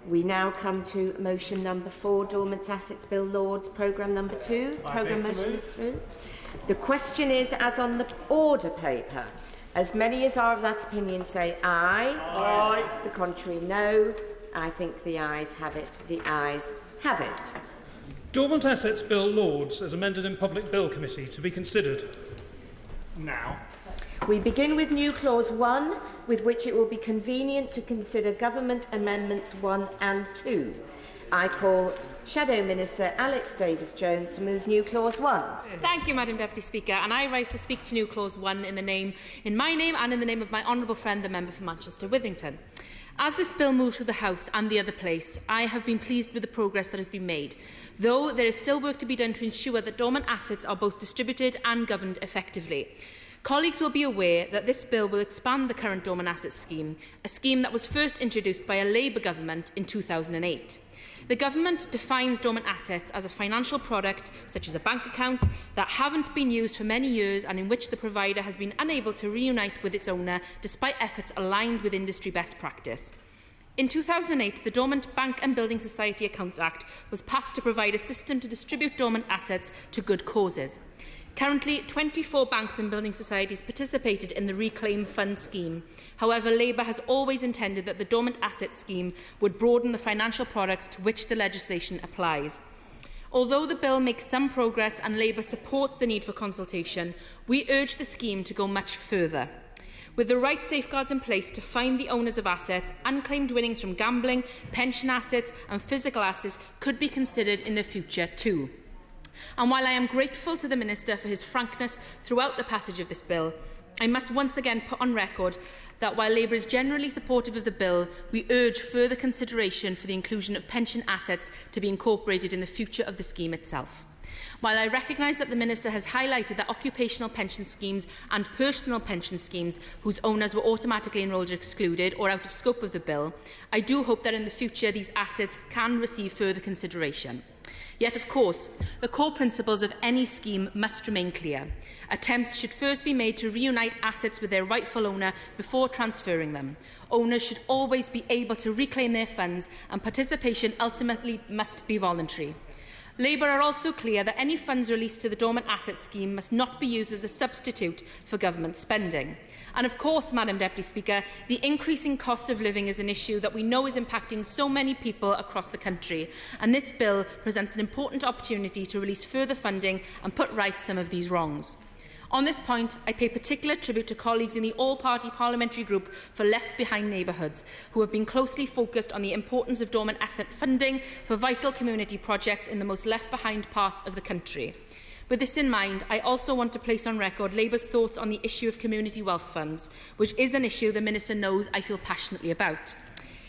We now come to motion number 4, Dormant Assets Bill Lords, programme number 2. Programme motion is through. The question is, as on the order paper, as many as are of that opinion say aye. Aye. The contrary, no. I think the ayes have it. The ayes have it. Dormant Assets Bill Lords, as amended in Public Bill Committee, to be considered now. We begin with new clause 1, with which it will be convenient to consider Government Amendments 1 and 2. I call Shadow Minister Alex Davies-Jones to move new clause 1. Thank you, Madam Deputy Speaker, and I rise to speak to new clause 1 in my name and in the name of my honourable friend, the member for Manchester Withington. As this bill moved through the House and the other place, I have been pleased with the progress that has been made, though there is still work to be done to ensure that dormant assets are both distributed and governed effectively. Colleagues will be aware that this bill will expand the current dormant assets scheme, a scheme that was first introduced by a Labour government in 2008. The government defines dormant assets as a financial product, such as a bank account, that haven't been used for many years and in which the provider has been unable to reunite with its owner despite efforts aligned with industry best practice. In 2008, the Dormant Bank and Building Society Accounts Act was passed to provide a system to distribute dormant assets to good causes. Currently, 24 banks and building societies participated in the Reclaim Fund scheme. However, Labour has always intended that the Dormant Asset Scheme would broaden the financial products to which the legislation applies. Although the bill makes some progress and Labour supports the need for consultation, we urge the scheme to go much further. With the right safeguards in place to find the owners of assets, unclaimed winnings from gambling, pension assets and physical assets could be considered in the future too. And while I am grateful to the Minister for his frankness throughout the passage of this bill, I must once again put on record that while Labour is generally supportive of the bill, we urge further consideration for the inclusion of pension assets to be incorporated in the future of the scheme itself. While I recognise that the Minister has highlighted that occupational pension schemes and personal pension schemes whose owners were automatically enrolled are excluded or out of scope of the bill, I do hope that in the future these assets can receive further consideration. Yet, of course, the core principles of any scheme must remain clear. Attempts should first be made to reunite assets with their rightful owner before transferring them. Owners should always be able to reclaim their funds, and participation ultimately must be voluntary. Labour are also clear that any funds released to the Dormant Asset Scheme must not be used as a substitute for government spending. And of course, Madam Deputy Speaker, the increasing cost of living is an issue that we know is impacting so many people across the country, and this bill presents an important opportunity to release further funding and put right some of these wrongs. On this point, I pay particular tribute to colleagues in the all-party parliamentary group for Left Behind Neighbourhoods, who have been closely focused on the importance of dormant asset funding for vital community projects in the most left-behind parts of the country. With this in mind, I also want to place on record Labour's thoughts on the issue of community wealth funds, which is an issue the Minister knows I feel passionately about.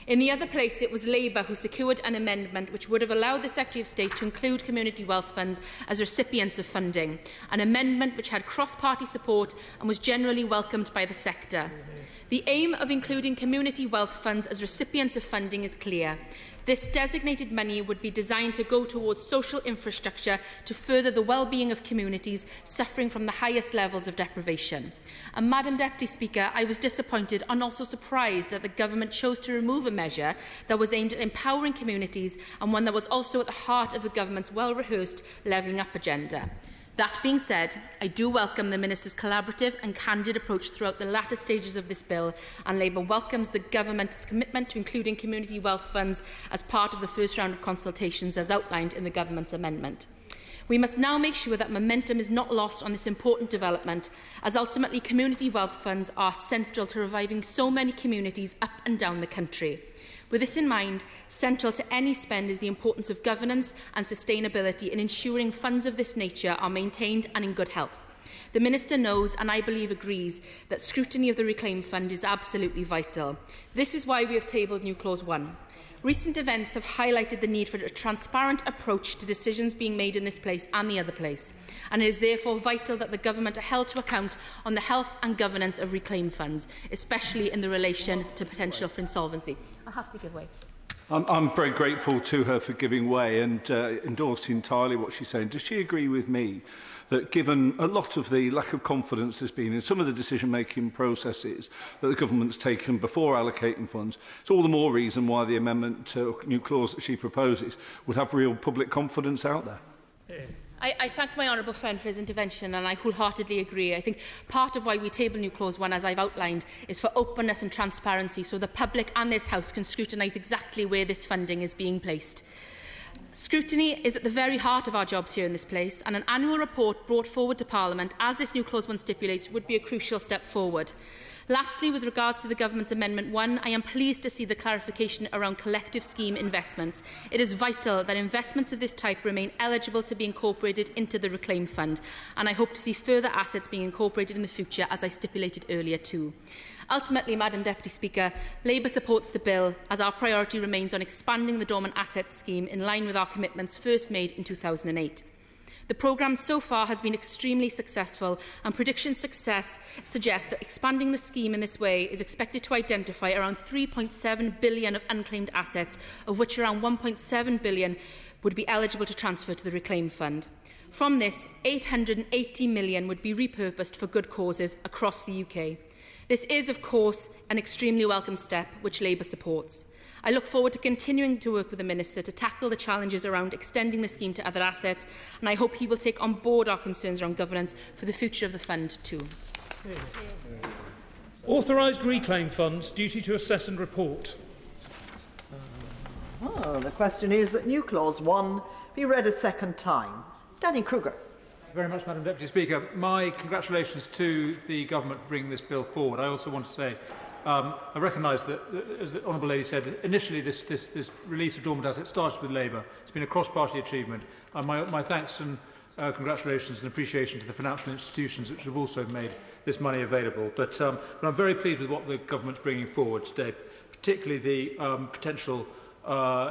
In the other place, it was Labour who secured an amendment which would have allowed the Secretary of State to include community wealth funds as recipients of funding, an amendment which had cross-party support and was generally welcomed by the sector. The aim of including community wealth funds as recipients of funding is clear. This designated money would be designed to go towards social infrastructure to further the well-being of communities suffering from the highest levels of deprivation. And Madam Deputy Speaker, I was disappointed and also surprised that the government chose to remove a measure that was aimed at empowering communities and one that was also at the heart of the government's well-rehearsed levelling up agenda. That being said, I do welcome the Minister's collaborative and candid approach throughout the latter stages of this bill, and Labour welcomes the government's commitment to including community wealth funds as part of the first round of consultations as outlined in the government's amendment. We must now make sure that momentum is not lost on this important development, as ultimately community wealth funds are central to reviving so many communities up and down the country. With this in mind, central to any spend is the importance of governance and sustainability in ensuring funds of this nature are maintained and in good health. The Minister knows, and I believe agrees, that scrutiny of the Reclaim Fund is absolutely vital. This is why we have tabled new clause 1. Recent events have highlighted the need for a transparent approach to decisions being made in this place and the other place, and it is therefore vital that the government are held to account on the health and governance of reclaimed funds, especially in the relation to potential for insolvency. I have to give way. I'm very grateful to her for giving way and endorsed entirely what she's saying. Does she agree with me that given a lot of the lack of confidence there's been in some of the decision-making processes that the government's taken before allocating funds, it's all the more reason why the amendment to new clause that she proposes would have real public confidence out there? Yeah. I thank my honourable friend for his intervention, and I wholeheartedly agree. I think part of why we table new clause 1, as I've outlined, is for openness and transparency, so the public and this House can scrutinise exactly where this funding is being placed. Scrutiny is at the very heart of our jobs here in this place, and an annual report brought forward to Parliament, as this new clause 1 stipulates, would be a crucial step forward. Lastly, with regards to the Government's Amendment 1, I am pleased to see the clarification around collective scheme investments. It is vital that investments of this type remain eligible to be incorporated into the Reclaim Fund, and I hope to see further assets being incorporated in the future, as I stipulated earlier too. Ultimately, Madam Deputy Speaker, Labour supports the bill as our priority remains on expanding the Dormant Assets Scheme in line with our commitments first made in 2008. The programme so far has been extremely successful, and prediction success suggests that expanding the scheme in this way is expected to identify around £3.7 billion of unclaimed assets, of which around £1.7 billion would be eligible to transfer to the Reclaim Fund. From this, £880 million would be repurposed for good causes across the UK. This is, of course, an extremely welcome step which Labour supports. I look forward to continuing to work with the Minister to tackle the challenges around extending the scheme to other assets, and I hope he will take on board our concerns around governance for the future of the fund too. Authorised reclaim funds, duty to assess and report. The question is that new clause 1 be read a second time. Danny Kruger. Thank you very much, Madam Deputy Speaker. My congratulations to the Government for bringing this bill forward. I also want to say I recognise that, as the Honourable Lady said, initially this release of dormant assets started with Labour. It's been a cross-party achievement. My thanks and congratulations and appreciation to the financial institutions which have also made this money available. But I'm very pleased with what the Government's bringing forward today, particularly the potential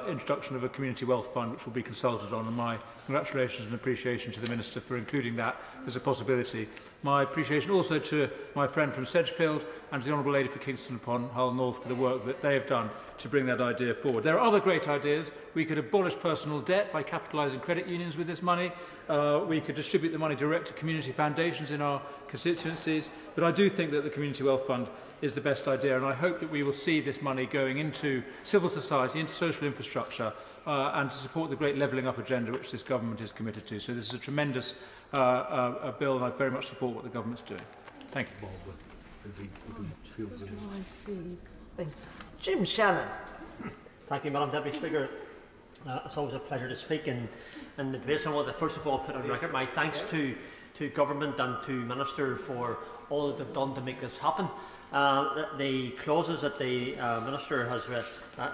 introduction of a community wealth fund which will be consulted on, and my congratulations and appreciation to the Minister for including that as a possibility. My appreciation also to my friend from Sedgefield and to the Honourable Lady for Kingston upon Hull North for the work that they have done to bring that idea forward. There are other great ideas. We could abolish personal debt by capitalising credit unions with this money. We could distribute the money direct to community foundations in our constituencies. But I do think that the Community Wealth Fund is the best idea, and I hope that we will see this money going into civil society, into social infrastructure, and to support the great levelling up agenda which this Government is committed to. So this is a tremendous bill, and I very much support what the Government's doing. Thank you. Jim Shannon. Thank you, Madam Deputy Speaker. It's always a pleasure to speak in the debate. I want to first of all put on record my thanks to Government and to Minister for all that they've done to make this happen. The clauses that the Minister has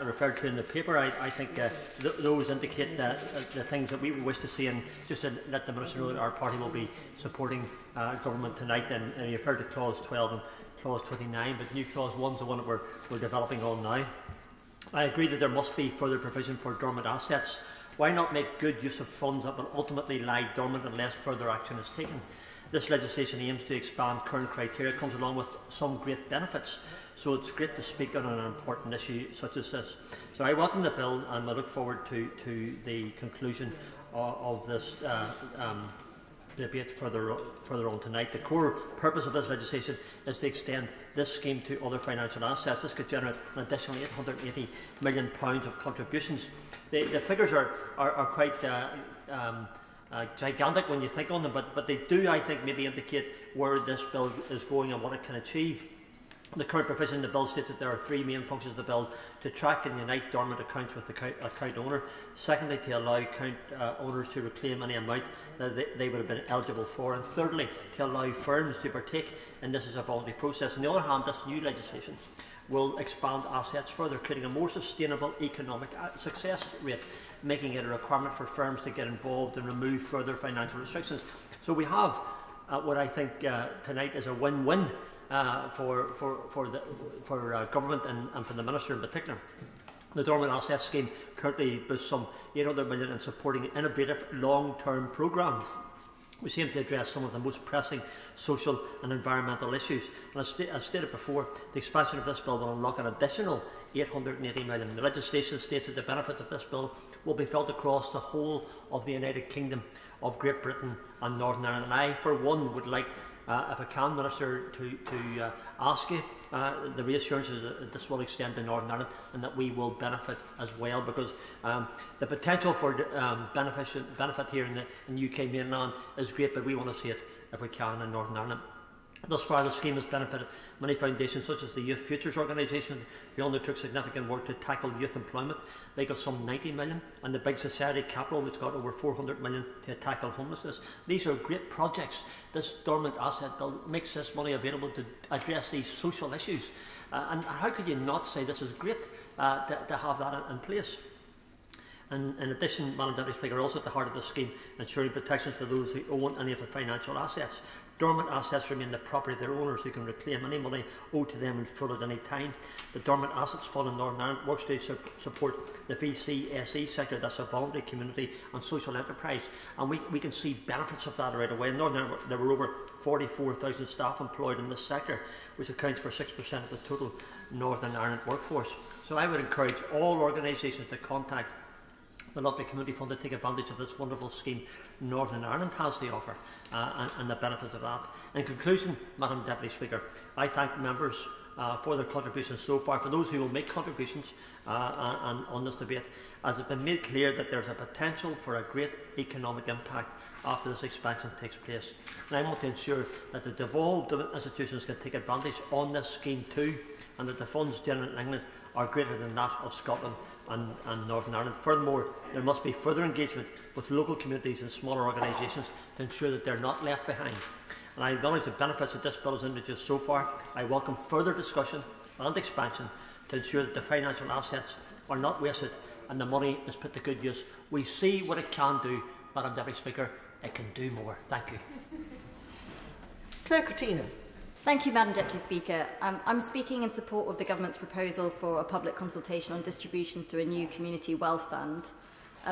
referred to in the paper, I think those indicate the things that we wish to see, and just to let the Minister know that our party will be supporting Government tonight. And you referred to clause 12 and clause 29, but new clause 1 is the one that we're developing on now. I agree that there must be further provision for dormant assets. Why not make good use of funds that will ultimately lie dormant unless further action is taken? This legislation aims to expand current criteria, comes along with some great benefits, so it's great to speak on an important issue such as this. So I welcome the bill, and I look forward to the conclusion of this debate further on tonight. The core purpose of this legislation is to extend this scheme to other financial assets. This could generate an additional £880 million of contributions. The figures are quite gigantic when you think on them, but they do, I think, maybe indicate where this bill is going and what it can achieve. The current provision in the bill states that there are three main functions of the bill: to track and unite dormant accounts with the account owner; secondly, to allow account owners to reclaim any amount that they would have been eligible for; and thirdly, to allow firms to partake in this as a voluntary process. On the other hand, this new legislation will expand assets further, creating a more sustainable economic success rate, making it a requirement for firms to get involved and remove further financial restrictions. So we have what I think tonight is a win-win for Government and for the Minister in particular. The Dormant Assets Scheme currently boosts some £800 million in supporting innovative long-term programmes. We aim to address some of the most pressing social and environmental issues. And as stated before, the expansion of this bill will unlock an additional £880 million. The legislation states that the benefit of this bill will be felt across the whole of the United Kingdom of Great Britain and Northern Ireland. And I, for one, would like, if I can, Minister, to ask you the reassurances that this will extend to Northern Ireland and that we will benefit as well, because the potential for benefit here in the UK mainland is great, but we want to see it, if we can, in Northern Ireland. Thus far, the scheme has benefited many foundations, such as the Youth Futures organisation, who undertook significant work to tackle youth employment. They got some 90 million, and the Big Society Capital, which got over 400 million to tackle homelessness. These are great projects. This dormant asset bill makes this money available to address these social issues. And how could you not say this is great to have that in place? And in addition, Madam Deputy Speaker, also at the heart of the scheme, ensuring protections for those who own any of the financial assets. Dormant assets remain the property of their owners, who can reclaim any money owed to them in full at any time. The Dormant Assets Fund in Northern Ireland works to support the VCSE sector, that's a voluntary community and social enterprise, and we can see benefits of that right away. In Northern Ireland, there were over 44,000 staff employed in this sector, which accounts for 6% of the total Northern Ireland workforce. So I would encourage all organisations to contact the lovely Community Fund to take advantage of this wonderful scheme Northern Ireland has to offer, and the benefits of that. In conclusion, Madam Deputy Speaker, I thank members for their contributions so far, for those who will make contributions and on this debate, as it's been made clear that there is a potential for a great economic impact after this expansion takes place. And I want to ensure that the devolved institutions can take advantage on this scheme too, and that the funds generated in England are greater than that of Scotland and Northern Ireland. Furthermore, there must be further engagement with local communities and smaller organisations to ensure that they are not left behind. And I acknowledge the benefits that this bill has introduced so far. I welcome further discussion and expansion to ensure that the financial assets are not wasted and the money is put to good use. We see what it can do, Madam Deputy Speaker. It can do more. Thank you. Claire Coutinho. Thank you, Madam Deputy Speaker. I'm speaking in support of the Government's proposal for a public consultation on distributions to a new community wealth fund.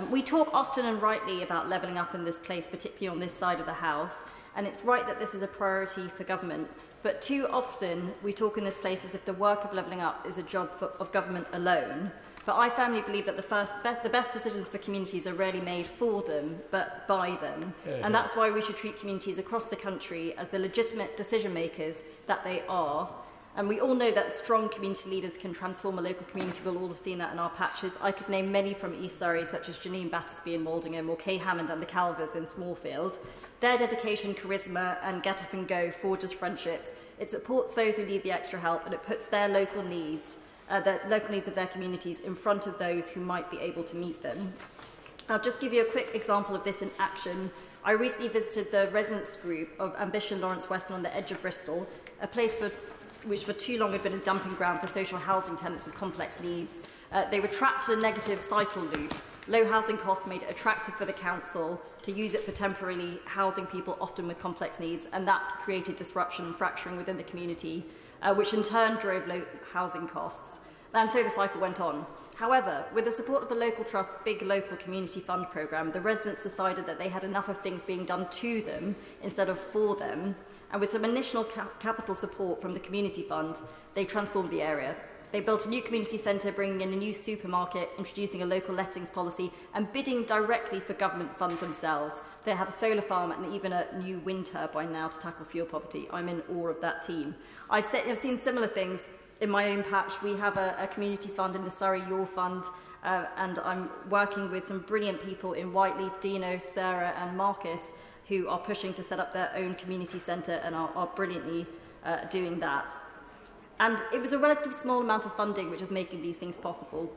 We talk often and rightly about levelling up in this place, particularly on this side of the House, and it's right that this is a priority for government, but too often we talk in this place as if the work of levelling up is a job of government alone. But I firmly believe that the best decisions for communities are rarely made for them, but by them. And that's why we should treat communities across the country as the legitimate decision makers that they are. And we all know that strong community leaders can transform a local community. We'll all have seen that in our patches. I could name many from East Surrey, such as Janine Battersby in Maldingham or Kay Hammond and the Calvers in Smallfield. Their dedication, charisma and get up and go forges friendships. It supports those who need the extra help, and it puts their local needs the local needs of their communities in front of those who might be able to meet them. I'll just give you a quick example of this in action. I recently visited the residents group of Ambition Lawrence Weston on the edge of Bristol, a place which for too long had been a dumping ground for social housing tenants with complex needs. They were trapped in a negative cycle loop. Low housing costs made it attractive for the council to use it for temporarily housing people, often with complex needs, and that created disruption and fracturing within the community, which in turn drove low housing costs. And so the cycle went on. However, with the support of the Local Trust's big local community fund programme, the residents decided that they had enough of things being done to them instead of for them, and with some initial capital support from the community fund, they transformed the area. They built a new community centre, bringing in a new supermarket, introducing a local lettings policy, and bidding directly for government funds themselves. They have a solar farm and even a new wind turbine now to tackle fuel poverty. I'm in awe of that team. I've seen similar things in my own patch. We have a community fund in the Surrey Your Fund, and I'm working with some brilliant people in Whiteleaf, Dino, Sarah and Marcus, who are pushing to set up their own community centre and are brilliantly doing that. And it was a relatively small amount of funding which is making these things possible.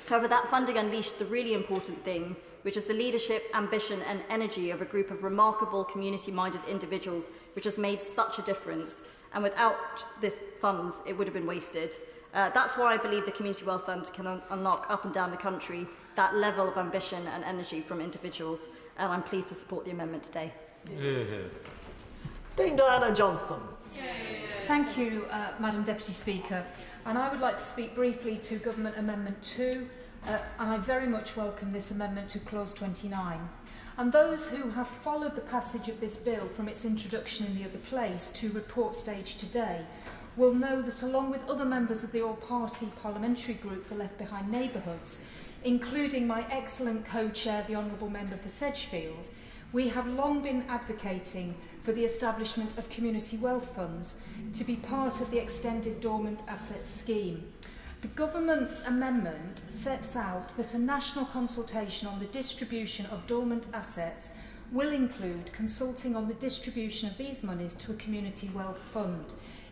However, that funding unleashed the really important thing, which is the leadership, ambition and energy of a group of remarkable community-minded individuals, which has made such a difference. And without this funds, it would have been wasted. That's why I believe the Community Wealth Fund can unlock up and down the country that level of ambition and energy from individuals. And I'm pleased to support the amendment today. Dame Diana Johnson. Thank you, Madam Deputy Speaker. And I would like to speak briefly to Government Amendment 2, and I very much welcome this amendment to Clause 29. And those who have followed the passage of this bill from its introduction in the other place to report stage today will know that along with other members of the all-party parliamentary group for Left Behind Neighbourhoods, including my excellent co-chair, the Honourable Member for Sedgefield, we have long been advocating for the establishment of community wealth funds to be part of the extended dormant assets scheme. The Government's amendment sets out that a national consultation on the distribution of dormant assets will include consulting on the distribution of these monies to a community wealth fund,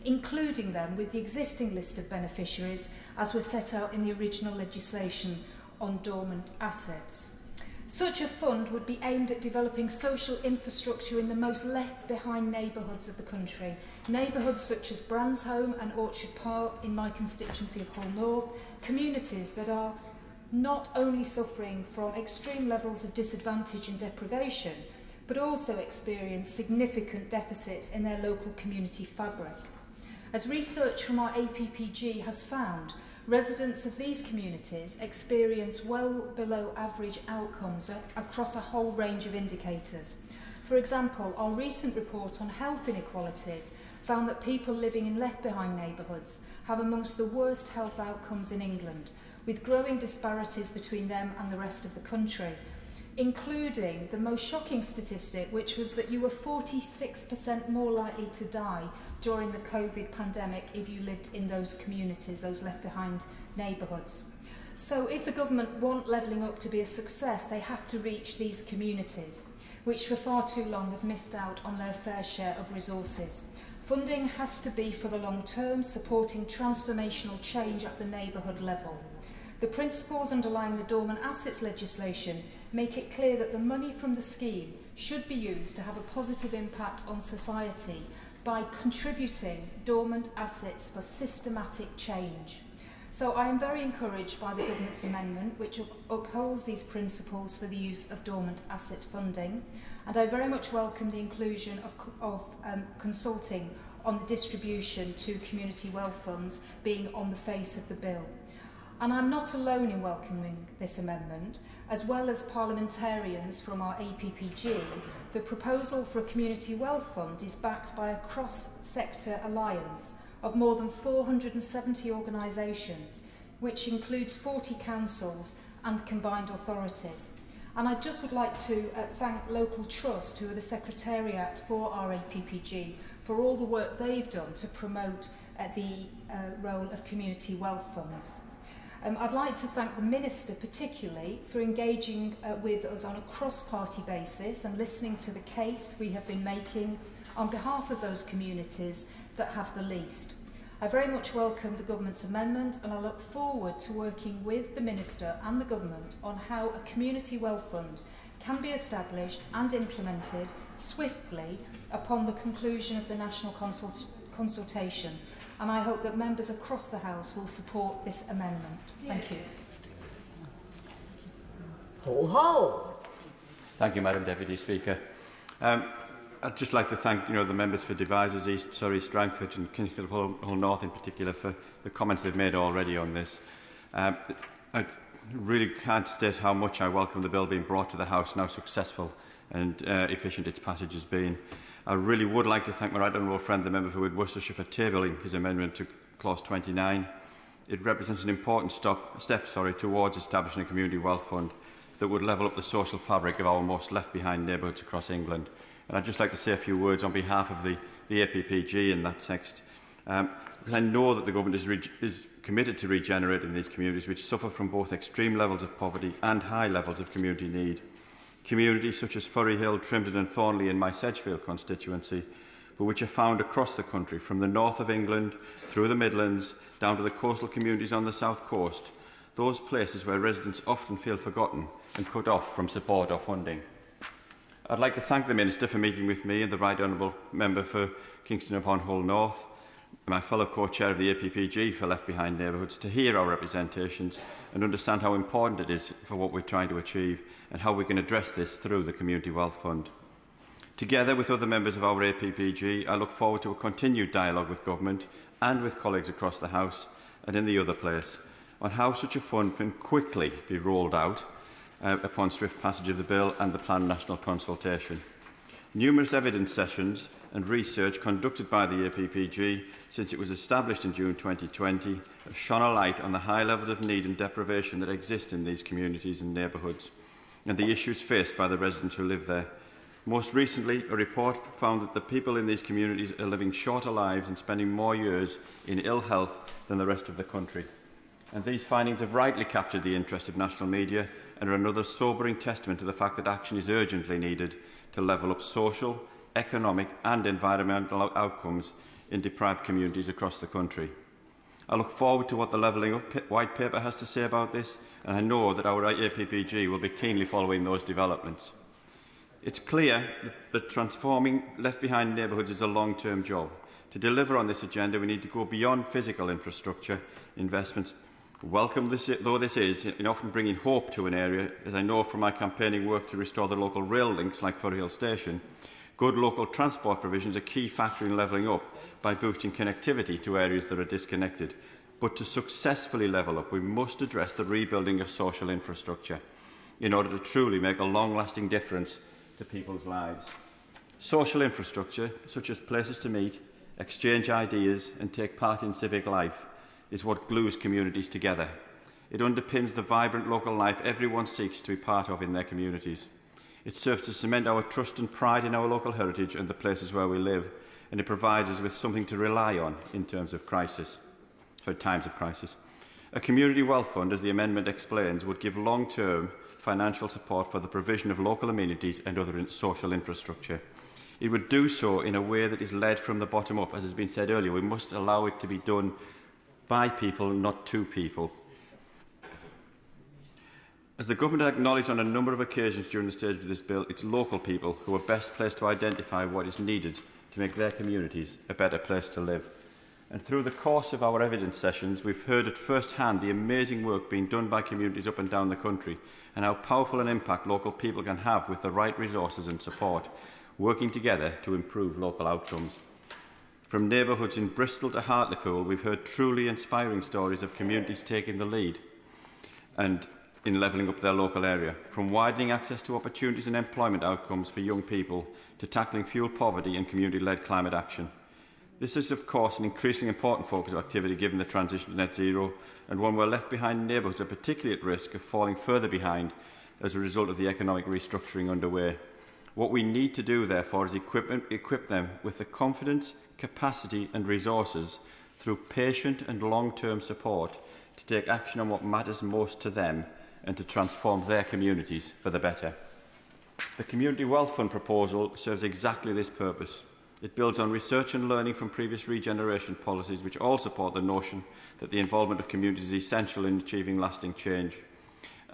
including them with the existing list of beneficiaries as was set out in the original legislation on dormant assets. Such a fund would be aimed at developing social infrastructure in the most left-behind neighbourhoods of the country, neighbourhoods such as Bransholme and Orchard Park in my constituency of Hull North, communities that are not only suffering from extreme levels of disadvantage and deprivation, but also experience significant deficits in their local community fabric. As research from our APPG has found, residents of these communities experience well below average outcomes across a whole range of indicators. For example, our recent report on health inequalities found that people living in left-behind neighbourhoods have amongst the worst health outcomes in England, with growing disparities between them and the rest of the country, including the most shocking statistic, which was that you were 46% more likely to die during the COVID pandemic if you lived in those communities, those left-behind neighbourhoods. So if the government want levelling up to be a success, they have to reach these communities, which for far too long have missed out on their fair share of resources. Funding has to be for the long term, supporting transformational change at the neighbourhood level. The principles underlying the dormant assets legislation make it clear that the money from the scheme should be used to have a positive impact on society by contributing dormant assets for systematic change. So I am very encouraged by the Government's amendment, which upholds these principles for the use of dormant asset funding, and I very much welcome the inclusion of consulting on the distribution to community wealth funds being on the face of the bill. And I'm not alone in welcoming this amendment. As well as parliamentarians from our APPG, the proposal for a community wealth fund is backed by a cross-sector alliance of more than 470 organisations, which includes 40 councils and combined authorities. And I just would like to thank Local Trust, who are the secretariat for our APPG, for all the work they've done to promote the role of community wealth funds. I'd like to thank the Minister particularly for engaging with us on a cross-party basis and listening to the case we have been making on behalf of those communities that have the least. I very much welcome the Government's amendment, and I look forward to working with the Minister and the Government on how a community wealth fund can be established and implemented swiftly upon the conclusion of the national consultation. And I hope that members across the House will support this amendment. Thank you. Hull. Thank you, Madam Deputy Speaker. I'd just like to thank the members for Devizes, East Surrey, Strangford and Kingscliff Hull North in particular for the comments they've made already on this. I really can't state how much I welcome the bill being brought to the House, now successful and efficient its passage has been. I really would like to thank my right honourable friend, the member for Worcestershire, for tabling his amendment to clause 29. It represents an important step towards establishing a community wealth fund that would level up the social fabric of our most left-behind neighbourhoods across England. And I'd just like to say a few words on behalf of the APPG in that text, because I know that the government is committed to regenerating these communities which suffer from both extreme levels of poverty and high levels of community need. Communities such as Furryhill, Trimdon and Thornley in my Sedgefield constituency, but which are found across the country, from the north of England, through the Midlands, down to the coastal communities on the south coast, those places where residents often feel forgotten and cut off from support or funding. I'd like to thank the Minister for meeting with me and the Right Honourable Member for Kingston upon Hull North, my fellow co-chair of the APPG for Left Behind Neighbourhoods, to hear our representations and understand how important it is for what we're trying to achieve and how we can address this through the Community Wealth Fund. Together with other members of our APPG, I look forward to a continued dialogue with Government and with colleagues across the House and in the other place on how such a fund can quickly be rolled out upon swift passage of the bill and the planned national consultation. Numerous evidence sessions and research conducted by the APPG since it was established in June 2020 have shone a light on the high levels of need and deprivation that exist in these communities and neighbourhoods, and the issues faced by the residents who live there. Most recently, a report found that the people in these communities are living shorter lives and spending more years in ill health than the rest of the country. And these findings have rightly captured the interest of national media and are another sobering testament to the fact that action is urgently needed to level up social, economic and environmental outcomes in deprived communities across the country. I look forward to what the Levelling Up White Paper has to say about this, and I know that our APPG will be keenly following those developments. It's clear that transforming left-behind neighbourhoods is a long-term job. To deliver on this agenda, we need to go beyond physical infrastructure investments. Welcome though this is, in often bringing hope to an area, as I know from my campaigning work to restore the local rail links like Firhill Station, good local transport provision is a key factor in levelling up by boosting connectivity to areas that are disconnected. But to successfully level up, we must address the rebuilding of social infrastructure in order to truly make a long-lasting difference to people's lives. Social infrastructure, such as places to meet, exchange ideas and take part in civic life, is what glues communities together. It underpins the vibrant local life everyone seeks to be part of in their communities. It serves to cement our trust and pride in our local heritage and the places where we live, and it provides us with something to rely on in times of crisis. A community wealth fund, as the amendment explains, would give long-term financial support for the provision of local amenities and other social infrastructure. It would do so in a way that is led from the bottom up. As has been said earlier, we must allow it to be done by people, not to people. As the Government acknowledged on a number of occasions during the stage of this bill, it's local people who are best placed to identify what is needed to make their communities a better place to live. And through the course of our evidence sessions, we've heard at first hand the amazing work being done by communities up and down the country and how powerful an impact local people can have with the right resources and support, working together to improve local outcomes. From neighbourhoods in Bristol to Hartlepool, we've heard truly inspiring stories of communities taking the lead and in levelling up their local area, from widening access to opportunities and employment outcomes for young people to tackling fuel poverty and community-led climate action. This is, of course, an increasingly important focus of activity given the transition to net zero, and one where left-behind neighbourhoods are particularly at risk of falling further behind as a result of the economic restructuring underway. What we need to do, therefore, is equip them with the confidence, capacity and resources through patient and long-term support to take action on what matters most to them and to transform their communities for the better. The Community Wealth Fund proposal serves exactly this purpose. It builds on research and learning from previous regeneration policies, which all support the notion that the involvement of communities is essential in achieving lasting change.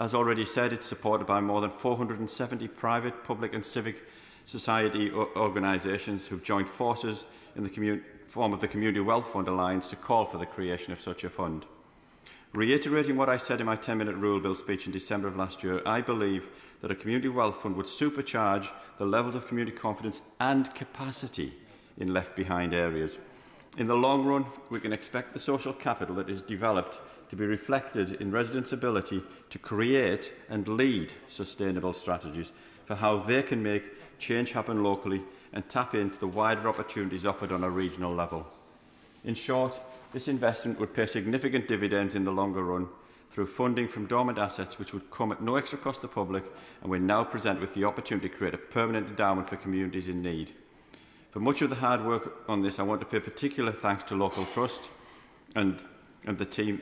As already said, it's supported by more than 470 private, public and civic society organisations who have joined forces in the form of the Community Wealth Fund Alliance to call for the creation of such a fund. Reiterating what I said in my 10-minute Rule Bill speech in December of last year, I believe that a Community Wealth Fund would supercharge the levels of community confidence and capacity in left-behind areas. In the long run, we can expect the social capital that is developed to be reflected in residents' ability to create and lead sustainable strategies for how they can make change happen locally and tap into the wider opportunities offered on a regional level. In short, this investment would pay significant dividends in the longer run through funding from dormant assets which would come at no extra cost to the public, and we now present with the opportunity to create a permanent endowment for communities in need. For much of the hard work on this, I want to pay particular thanks to Local Trust and the team,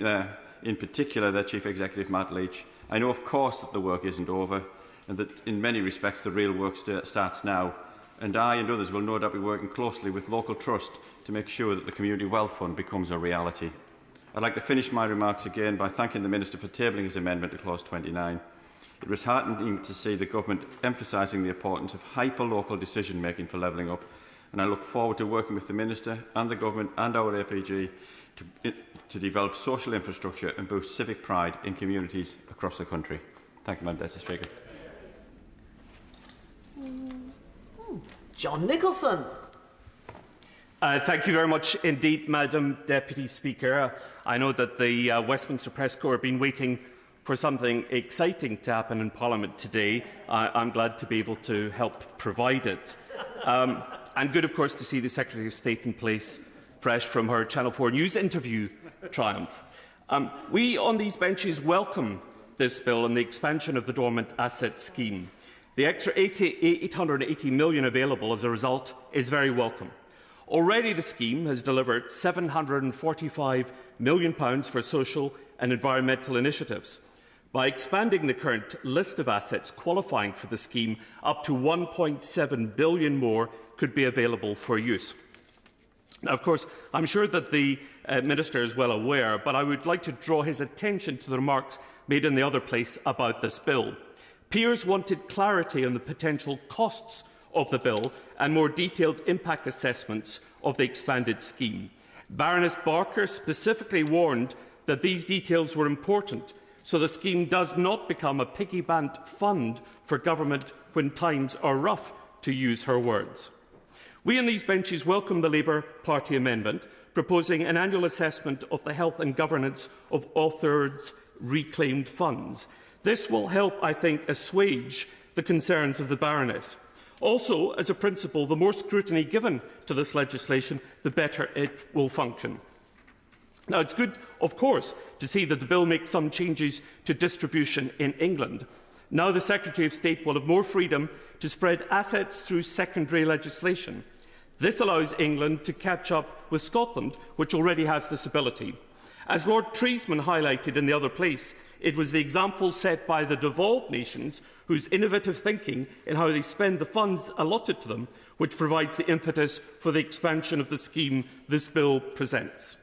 in particular their Chief Executive Matt Leach. I know, of course, that the work isn't over and that in many respects the real work starts now, and I and others will no doubt be working closely with Local Trust to make sure that the Community Wealth Fund becomes a reality. I'd like to finish my remarks again by thanking the Minister for tabling his amendment to Clause 29. It was heartening to see the Government emphasising the importance of hyper-local decision-making for levelling up, and I look forward to working with the Minister and the Government and our APG to develop social infrastructure and boost civic pride in communities across the country. Thank you, Madam Speaker. John Nicholson. Thank you very much indeed, Madam Deputy Speaker. I know that the Westminster Press Corps have been waiting for something exciting to happen in Parliament today. I'm glad to be able to help provide it. and good, of course, to see the Secretary of State in place, fresh from her Channel 4 News interview triumph. We on these benches welcome this bill and the expansion of the Dormant Asset Scheme. The extra $880 million available as a result is very welcome. Already the scheme has delivered £745 million for social and environmental initiatives. By expanding the current list of assets qualifying for the scheme, up to £1.7 billion more could be available for use. Now, of course, I'm sure that the Minister is well aware, but I would like to draw his attention to the remarks made in the other place about this bill. Peers wanted clarity on the potential costs of the bill and more detailed impact assessments of the expanded scheme. Baroness Barker specifically warned that these details were important, so the scheme does not become a piggy bank fund for government when times are rough, to use her words. We on these benches welcome the Labour Party amendment proposing an annual assessment of the health and governance of authorised reclaimed funds. This will help, I think, assuage the concerns of the Baroness. Also, as a principle, the more scrutiny given to this legislation, the better it will function. Now, it's good, of course, to see that the bill makes some changes to distribution in England. Now the Secretary of State will have more freedom to spread assets through secondary legislation. This allows England to catch up with Scotland, which already has this ability. As Lord Treesman highlighted in the other place, it was the example set by the devolved nations whose innovative thinking in how they spend the funds allotted to them, which provides the impetus for the expansion of the scheme this bill presents.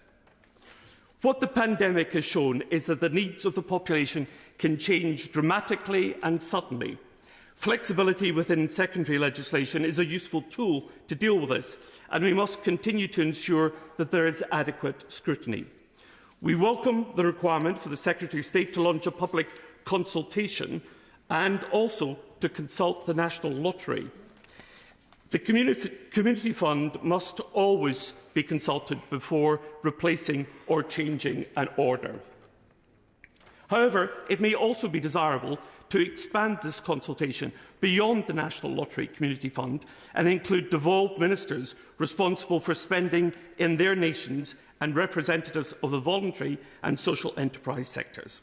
What the pandemic has shown is that the needs of the population can change dramatically and suddenly. Flexibility within secondary legislation is a useful tool to deal with this, and we must continue to ensure that there is adequate scrutiny. We welcome the requirement for the Secretary of State to launch a public consultation and also to consult the National Lottery. The Community Fund must always be consulted before replacing or changing an order. However, it may also be desirable to expand this consultation beyond the National Lottery Community Fund and include devolved ministers responsible for spending in their nations and representatives of the voluntary and social enterprise sectors.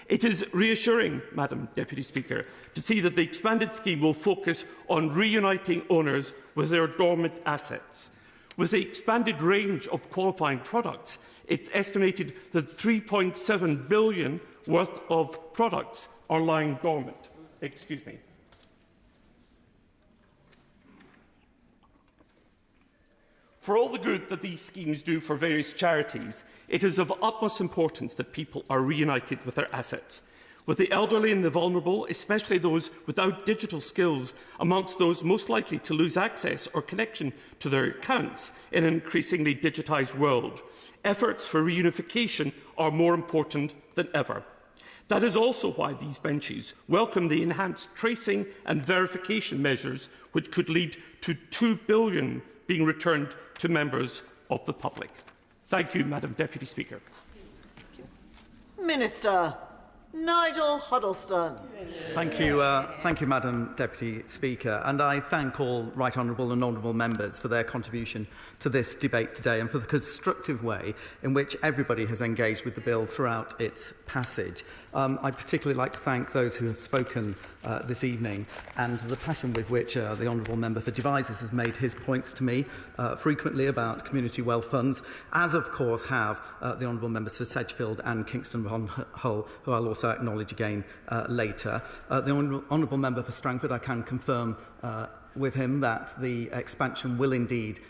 It is reassuring, Madam Deputy Speaker, to see that the expanded scheme will focus on reuniting owners with their dormant assets. With the expanded range of qualifying products, it's estimated that £3.7 billion worth of products are lying dormant. For all the good that these schemes do for various charities, it is of utmost importance that people are reunited with their assets. With the elderly and the vulnerable, especially those without digital skills, amongst those most likely to lose access or connection to their accounts in an increasingly digitised world, efforts for reunification are more important than ever. That is also why these benches welcome the enhanced tracing and verification measures which could lead to £2 billion being returned to members of the public. Thank you, Madam Deputy Speaker. Minister Nigel Huddleston. Thank you, Madam Deputy Speaker, and I thank all right honourable and honourable members for their contribution to this debate today and for the constructive way in which everybody has engaged with the bill throughout its passage. I'd particularly like to thank those who have spoken this evening and the passion with which the Honourable Member for Devizes has made his points to me frequently about community wealth funds, as of course have the Honourable Members for Sedgefield and Kingston upon Hull, who I'll also acknowledge again later. The Honourable Member for Strangford, I can confirm with him that the expansion will indeed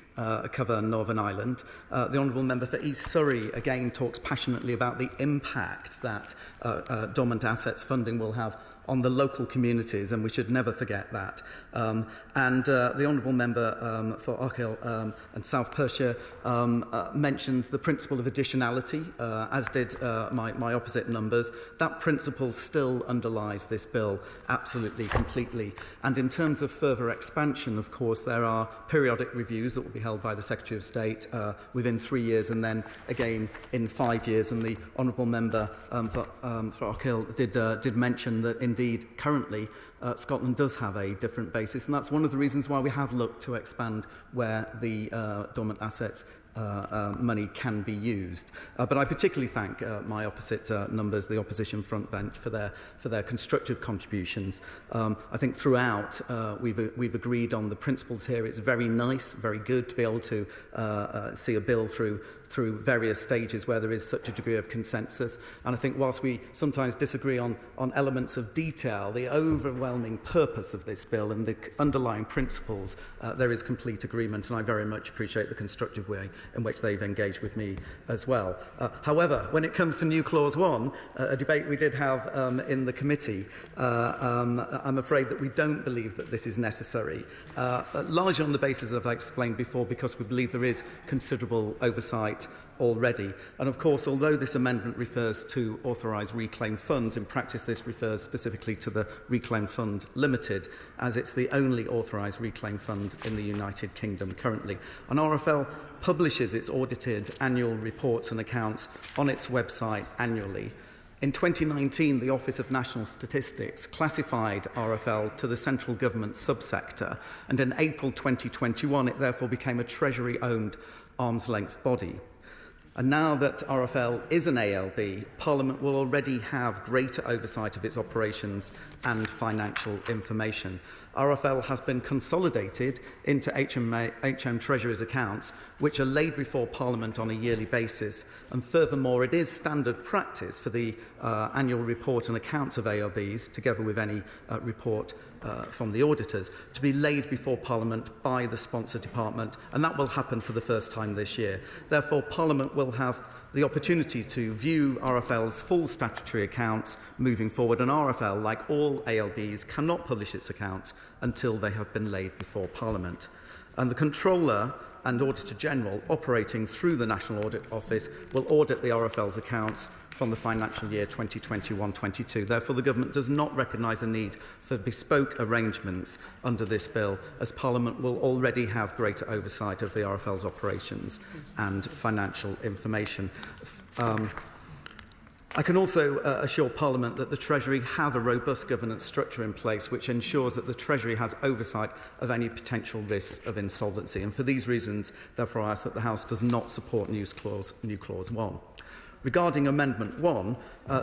cover Northern Ireland. The Honourable Member for East Surrey again talks passionately about the impact that dormant assets funding will have on the local communities, and we should never forget that. The Honourable Member for Ochil and South Perthshire mentioned the principle of additionality, as did my opposite numbers. That principle still underlies this bill absolutely, completely. And in terms of further expansion, of course, there are periodic reviews that will be held by the Secretary of State within 3 years and then again in 5 years. And the Honourable Member for Ochil did mention that in indeed currently Scotland does have a different basis, and that's one of the reasons why we have looked to expand where the dormant assets money can be used. But I particularly thank my opposite numbers, the opposition front bench, for their constructive contributions. I think throughout we've agreed on the principles here. It's very nice, very good to be able to see a bill through various stages where there is such a degree of consensus. And I think whilst we sometimes disagree on elements of detail, the overwhelming purpose of this bill and the underlying principles, there is complete agreement, and I very much appreciate the constructive way in which they've engaged with me as well. However, when it comes to new Clause 1, a debate we did have in the committee, I'm afraid that we don't believe that this is necessary, largely on the basis, as I explained before, because we believe there is considerable oversight already. And of course, although this amendment refers to authorised reclaimed funds, in practice this refers specifically to the Reclaim Fund Limited, as it's the only authorised reclaim fund in the United Kingdom currently. And RFL publishes its audited annual reports and accounts on its website annually. In 2019, the Office of National Statistics classified RFL to the central government subsector, and in April 2021 it therefore became a Treasury-owned arm's-length body. And now that RFL is an ALB, Parliament will already have greater oversight of its operations and financial information. RFL has been consolidated into HM Treasury's accounts, which are laid before Parliament on a yearly basis. And furthermore, it is standard practice for the annual report and accounts of ALBs, together with any report from the auditors, to be laid before Parliament by the sponsor department, and that will happen for the first time this year. Therefore, Parliament will have the opportunity to view RFL's full statutory accounts moving forward, and RFL, like all ALBs, cannot publish its accounts until they have been laid before Parliament. And the Controller and Auditor General, operating through the National Audit Office, will audit the RFL's accounts from the financial year 2021-22. Therefore, the Government does not recognise a need for bespoke arrangements under this bill, as Parliament will already have greater oversight of the RFL's operations and financial information. I can also assure Parliament that the Treasury have a robust governance structure in place which ensures that the Treasury has oversight of any potential risks of insolvency. And for these reasons, therefore, I ask that the House does not support new Clause 1. Regarding Amendment 1,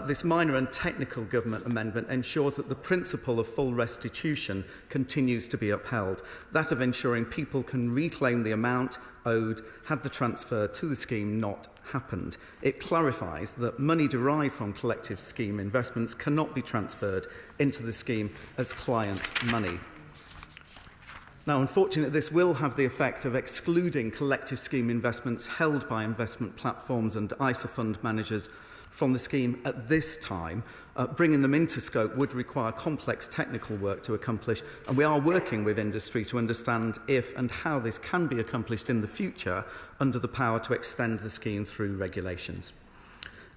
this minor and technical government amendment ensures that the principle of full restitution continues to be upheld, that of ensuring people can reclaim the amount owed had the transfer to the scheme not happened. It clarifies that money derived from collective scheme investments cannot be transferred into the scheme as client money. Now, unfortunately, this will have the effect of excluding collective scheme investments held by investment platforms and ISA fund managers from the scheme at this time. Bringing them into scope would require complex technical work to accomplish, and we are working with industry to understand if and how this can be accomplished in the future under the power to extend the scheme through regulations.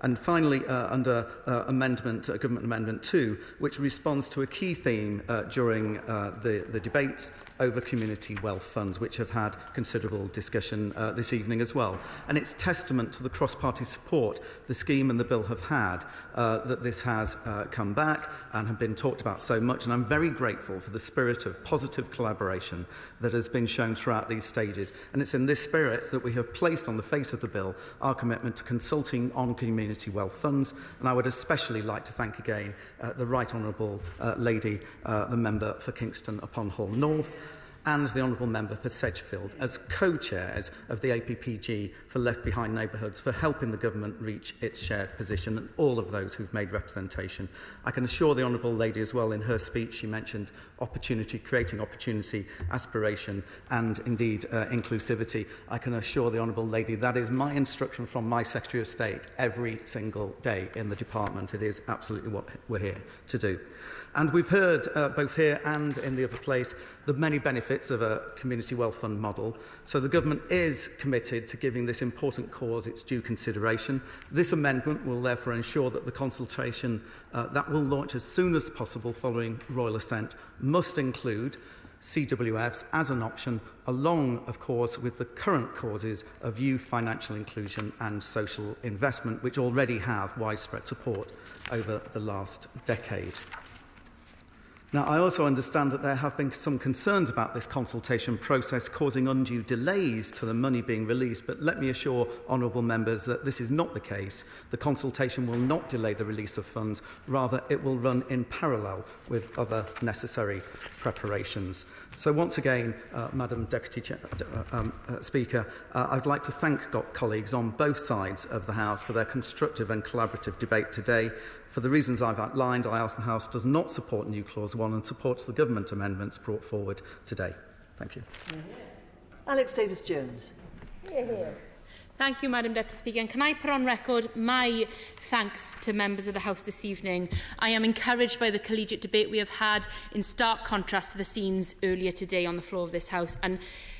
And finally, under Government Amendment 2, which responds to a key theme during the debates over community wealth funds, which have had considerable discussion this evening as well. And it's testament to the cross-party support the scheme and the bill have had that this has come back and have been talked about so much. And I'm very grateful for the spirit of positive collaboration that has been shown throughout these stages. And it's in this spirit that we have placed on the face of the bill our commitment to consulting on community wealth funds. And I would especially like to thank again the Right Honourable Lady, the Member for Kingston upon Hull North, and the Honourable Member for Sedgefield as co-chairs of the APPG for Left Behind Neighbourhoods for helping the Government reach its shared position, and all of those who've made representation. I can assure the Honourable Lady as well, in her speech she mentioned opportunity, creating opportunity, aspiration and indeed inclusivity. I can assure the Honourable Lady that is my instruction from my Secretary of State every single day in the Department. It is absolutely what we're here to do. And we've heard, both here and in the other place, the many benefits of a community wealth fund model. So the Government is committed to giving this important cause its due consideration. This amendment will therefore ensure that the consultation that will launch as soon as possible following royal assent must include CWFs as an option, along, of course, with the current causes of youth, financial inclusion and social investment, which already have widespread support over the last decade. Now, I also understand that there have been some concerns about this consultation process causing undue delays to the money being released, but let me assure honourable members that this is not the case. The consultation will not delay the release of funds, rather it will run in parallel with other necessary preparations. So once again, Madam Deputy Speaker, I'd like to thank colleagues on both sides of the House for their constructive and collaborative debate today. For the reasons I've outlined, I ask the House does not support new Clause 1 and supports the government amendments brought forward today. Thank you. Alex Davies-Jones. Thank you, Madam Deputy Speaker. And can I put on record my thanks to members of the House this evening? I am encouraged by the collegiate debate we have had, in stark contrast to the scenes earlier today on the floor of this House. And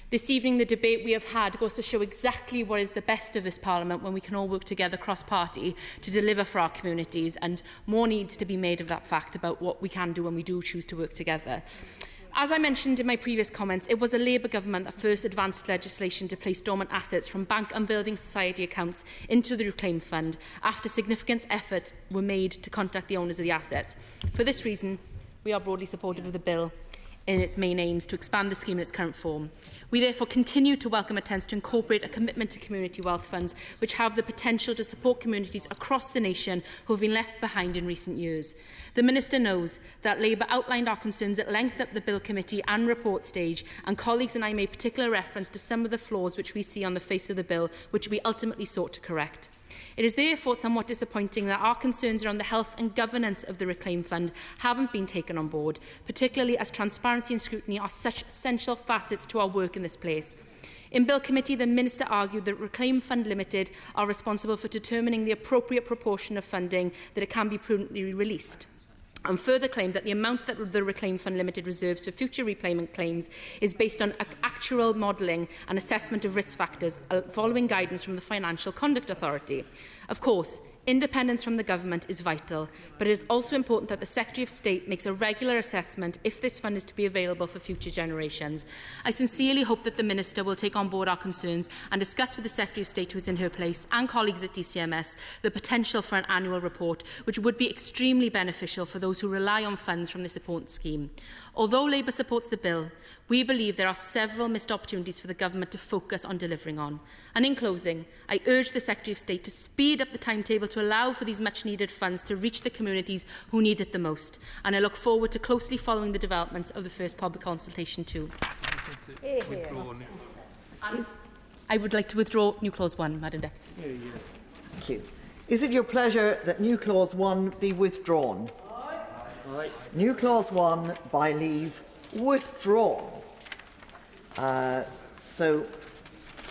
this evening, the debate we have had goes to show exactly what is the best of this Parliament when we can all work together cross-party to deliver for our communities, and more needs to be made of that fact about what we can do when we do choose to work together. As I mentioned in my previous comments, it was a Labour government that first advanced legislation to place dormant assets from bank and building society accounts into the Reclaim Fund after significant efforts were made to contact the owners of the assets. For this reason, we are broadly supportive of the bill in its main aims to expand the scheme in its current form. We therefore continue to welcome attempts to incorporate a commitment to community wealth funds which have the potential to support communities across the nation who have been left behind in recent years. The Minister knows that Labour outlined our concerns at length at the Bill Committee and report stage, and colleagues and I made particular reference to some of the flaws which we see on the face of the bill, which we ultimately sought to correct. It is therefore somewhat disappointing that our concerns around the health and governance of the Reclaim Fund haven't been taken on board, particularly as transparency and scrutiny are such essential facets to our work in this place. In Bill Committee, the Minister argued that Reclaim Fund Limited are responsible for determining the appropriate proportion of funding that it can be prudently released, and further claimed that the amount that the Reclaim Fund Limited reserves for future repayment claims is based on actual modelling and assessment of risk factors following guidance from the Financial Conduct Authority. Of course, independence from the government is vital, but it is also important that the Secretary of State makes a regular assessment if this fund is to be available for future generations. I sincerely hope that the Minister will take on board our concerns and discuss with the Secretary of State who is in her place and colleagues at DCMS the potential for an annual report, which would be extremely beneficial for those who rely on funds from this important scheme. Although Labour supports the bill, we believe there are several missed opportunities for the government to focus on delivering on. And in closing, I urge the Secretary of State to speed up the timetable to allow for these much-needed funds to reach the communities who need it the most. And I look forward to closely following the developments of the first public consultation too. I would like to withdraw new clause 1, Madam Deputy. Thank you. Is it your pleasure that new clause 1 be withdrawn? Aye. New clause 1 by leave withdrawn. So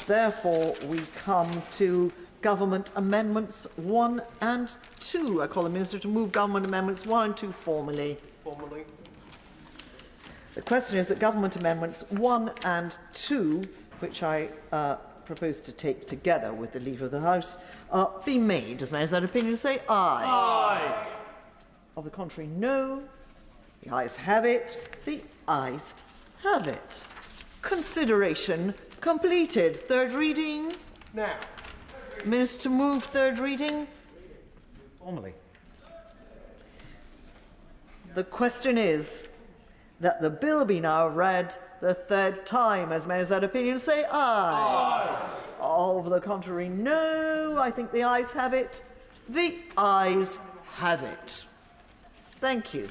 therefore we come to Government Amendments 1 and 2. I call the Minister to move Government Amendments 1 and 2 formally. The question is that Government Amendments 1 and 2, which I propose to take together with the leave of the House, be made. Does members have that opinion say aye? Aye. Of the contrary, no. The ayes have it. The ayes have it. Consideration completed. Third reading. Now. Minister to move third reading. Formally. The question is that the bill be now read the third time. As members of that opinion say aye. Aye. Of the contrary, no. I think the ayes have it. The ayes have it. Thank you.